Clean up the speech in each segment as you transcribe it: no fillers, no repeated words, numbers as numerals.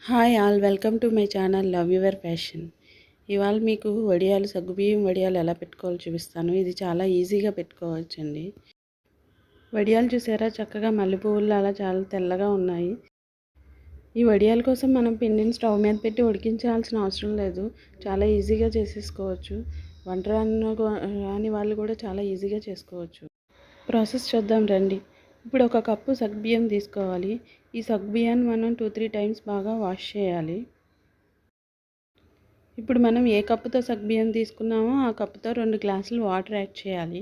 Hi all, welcome to my channel love your passion. ఇవాళ మీకు వడియాలు, సగ్గుబియ్యం వడియాలు ఎలా పెట్టుకోవాలో చూపిస్తాను. ఇది చాలా ఈజీగా పెట్టుకోవచ్చండి. వడియాలు చూసారా, చక్కగా మల్లెపువ్వులు అలా చాలా తెల్లగా ఉన్నాయి. ఈ వడియాల కోసం మనం పిండిని స్టవ్ మీద పెట్టి ఉడికించాల్సిన అవసరం లేదు. చాలా ఈజీగా చేసేసుకోవచ్చు. వంట రాని వాళ్ళు కూడా చాలా ఈజీగా చేసుకోవచ్చు. ప్రాసెస్ చూద్దాం రండి. ఇప్పుడు ఒక కప్పు సగ్గుబియ్యం తీసుకోవాలి. ఈ సగ్గుబియ్యాన్ని మనం 2-3 టైమ్స్ బాగా వాష్ చేయాలి. ఇప్పుడు మనం ఏ కప్పుతో సగ్గుబియ్యం తీసుకున్నామో ఆ కప్పుతో 2 గ్లాసులు వాటర్ యాడ్ చేయాలి.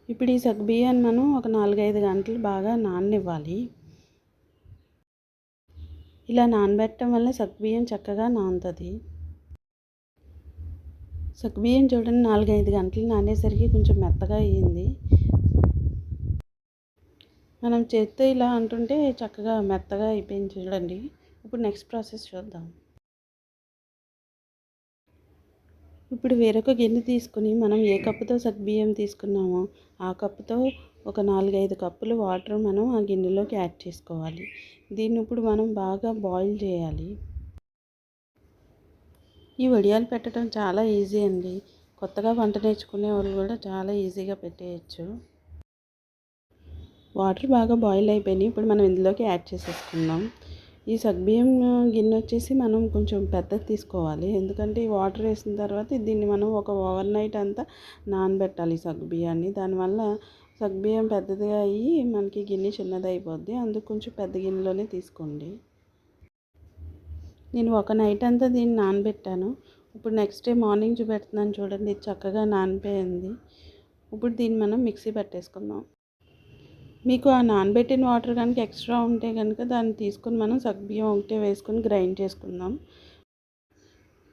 ఇప్పుడు ఈ సగ్గుబియ్యాన్ని మనం ఒక 4-5 గంటలు బాగా నాననివ్వాలి. ఇలా నానబెట్టడం వల్ల సగ్గుబియ్యం చక్కగా నానుతుంది. సగ్గుబియ్యం చూడండి, 4-5 గంటలు నానేసరికి కొంచెం మెత్తగా అయ్యింది. మనం చేత్తో ఇలా అంటుంటే చక్కగా మెత్తగా అయిపోయింది చూడండి. ఇప్పుడు నెక్స్ట్ ప్రాసెస్ చూద్దాం. ఇప్పుడు వేరొక గిన్నె తీసుకుని మనం ఏ కప్పుతో సగ్గుబియ్యం తీసుకున్నామో ఆ కప్పుతో ఒక 4-5 కప్పులు వాటర్ మనం ఆ గిన్నెలోకి యాడ్ చేసుకోవాలి. దీన్ని ఇప్పుడు మనం బాగా బాయిల్ చేయాలి. ఈ వడియాలు పెట్టడం చాలా ఈజీ అండి. కొత్తగా వంట నేర్చుకునే వాళ్ళు కూడా చాలా ఈజీగా పెట్టేయచ్చు. వాటర్ బాగా బాయిల్ అయిపోయినాయి. ఇప్పుడు మనం ఇందులోకి యాడ్ చేసేసుకుందాం. ఈ సగ్గుబియ్యం గిన్నె వచ్చేసి మనం కొంచెం పెద్దది తీసుకోవాలి. ఎందుకంటే ఈ వాటర్ వేసిన తర్వాత దీన్ని మనం ఒక ఓవర్ నైట్ అంతా నానబెట్టాలి సగ్గుబియ్యాన్ని. దానివల్ల సగ్గుబియ్యం పెద్దదిగా అయ్యి మనకి గిన్నె చిన్నది అయిపోద్ది. అందుకు కొంచెం పెద్ద గిన్నెలోనే తీసుకోండి. నేను ఒక నైట్ అంతా దీన్ని నానబెట్టాను. ఇప్పుడు నెక్స్ట్ డే మార్నింగ్ చూపెడుతున్నాను చూడండి, ఇది చక్కగా నానిపోయింది. ఇప్పుడు దీన్ని మనం మిక్సీ పట్టేసుకుందాం. మీకు ఆ నానబెట్టిన వాటర్ కనుక ఎక్స్ట్రా ఉంటే కనుక దాన్ని తీసుకుని మనం సగ్గుబియ్యం ఒకటే వేసుకొని గ్రైండ్ చేసుకుందాం.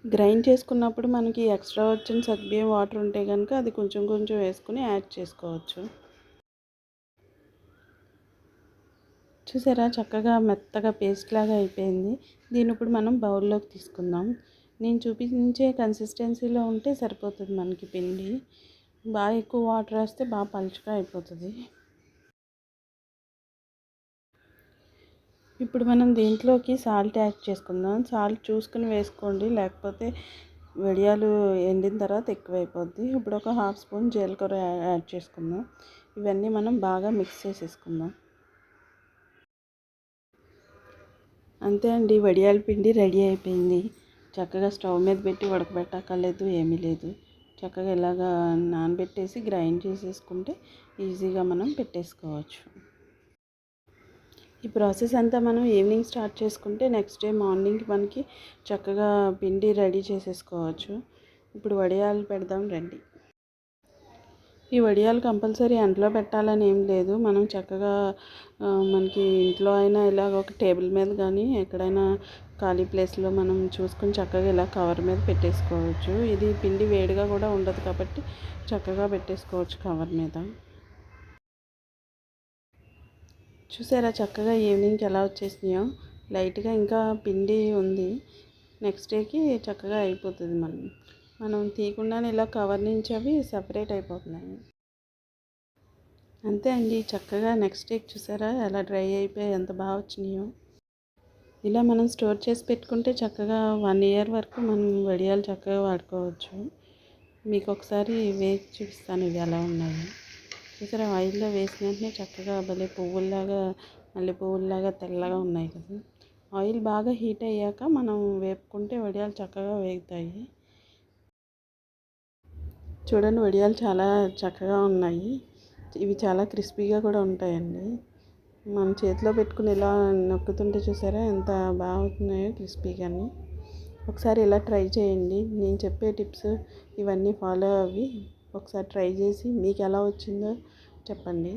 గ్రైండ్ చేసుకున్నప్పుడు మనకి ఎక్స్ట్రా వచ్చిన సగ్గుబియ్యం వాటర్ ఉంటే కనుక అది కొంచెం కొంచెం వేసుకుని యాడ్ చేసుకోవచ్చు. చూసారా, చక్కగా మెత్తగా పేస్ట్ లాగా అయిపోయింది. దీన్ని ఇప్పుడు మనం బౌల్లోకి తీసుకుందాం. నేను చూపించే కన్సిస్టెన్సీలో ఉంటే సరిపోతుంది మనకి పిండి. బాగా ఎక్కువ వాటర్ వేస్తే బాగా పలుచగా అయిపోతుంది. ఇప్పుడు మనం దీంట్లోకి సాల్ట్ యాడ్ చేసుకుందాం. సాల్ట్ చూసుకుని వేసుకోండి, లేకపోతే వడియాలు ఎండిన తర్వాత ఎక్కువైపోద్ది. ఇప్పుడు ఒక 1/2 స్పూన్ జీలకర్ర యాడ్ చేసుకుందాం. ఇవన్నీ మనం బాగా మిక్స్ చేసేసుకుందాం. అంతే అండి, వడియాల పిండి రెడీ అయిపోయింది. చక్కగా స్టవ్ మీద పెట్టి ఉడకబెట్టక్కర్లేదు, ఏమీ లేదు. చక్కగా ఇలాగా నానబెట్టేసి గ్రైండ్ చేసేసుకుంటే ఈజీగా మనం పెట్టేసుకోవచ్చు. ఈ ప్రాసెస్ అంతా మనం ఈవినింగ్ స్టార్ట్ చేసుకుంటే నెక్స్ట్ డే మార్నింగ్ మనకి చక్కగా పిండి రెడీ చేసేసుకోవచ్చు. ఇప్పుడు వడియాలు పెడదాం రండి. ఈ వడియాలు కంపల్సరీ ఎండలో పెట్టాలని ఏం లేదు. మనం చక్కగా మనకి ఇంట్లో అయినా ఇలా ఒక టేబుల్ మీద కానీ ఎక్కడైనా ఖాళీ ప్లేస్లో మనం చూసుకొని చక్కగా ఇలా కవర్ మీద పెట్టేసుకోవచ్చు. ఇది పిండి వేడిగా కూడా ఉండదు కాబట్టి చక్కగా పెట్టేసుకోవచ్చు కవర్ మీద. చూసారా, చక్కగా ఈవినింగ్కి ఎలా వచ్చేసినాయో. లైట్గా ఇంకా పిండి ఉంది, నెక్స్ట్ డేకి చక్కగా అయిపోతుంది. మనం తీయకుండానే ఇలా కవర్ నుంచి అవి సపరేట్ అయిపోతున్నాయి. అంతే అండి, చక్కగా నెక్స్ట్ డేకి చూసారా ఎలా డ్రై అయిపోయి ఎంత బాగా వచ్చినాయో. ఇలా మనం స్టోర్ చేసి పెట్టుకుంటే చక్కగా 1 ఇయర్ వరకు మనం వడియాలు చక్కగా వాడుకోవచ్చు. మీకు ఒకసారి వేసి చూపిస్తాను ఇవి ఎలా ఉన్నాయి. చూసారా, ఆయిల్లో వేసిన వెంటనే చక్కగా భలే పువ్వుల్లాగా, మల్లె పువ్వుల్లాగా తెల్లగా ఉన్నాయి కదా. ఆయిల్ బాగా హీట్ అయ్యాక మనం వేపుకుంటే వడియాలు చక్కగా వేగుతాయి. చూడండి, వడియాలు చాలా చక్కగా ఉన్నాయి. ఇవి చాలా క్రిస్పీగా కూడా ఉంటాయండి. మనం చేతిలో పెట్టుకుని ఇలా నొక్కుతుంటే చూసారా ఎంత బాగా అవుతున్నాయో క్రిస్పీగాని. ఒకసారి ఇలా ట్రై చేయండి. నేను చెప్పే టిప్స్ ఇవన్నీ ఫాలో అవి ఒకసారి ట్రై చేసి మీకు ఎలా వచ్చిందో చెప్పండి.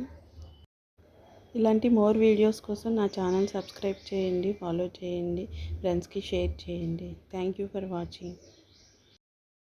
ఇలాంటి మోర్ వీడియోస్ కోసం నా ఛానల్ సబ్స్క్రైబ్ చేయండి, ఫాలో చేయండి, ఫ్రెండ్స్కి షేర్ చేయండి. Thank you for watching.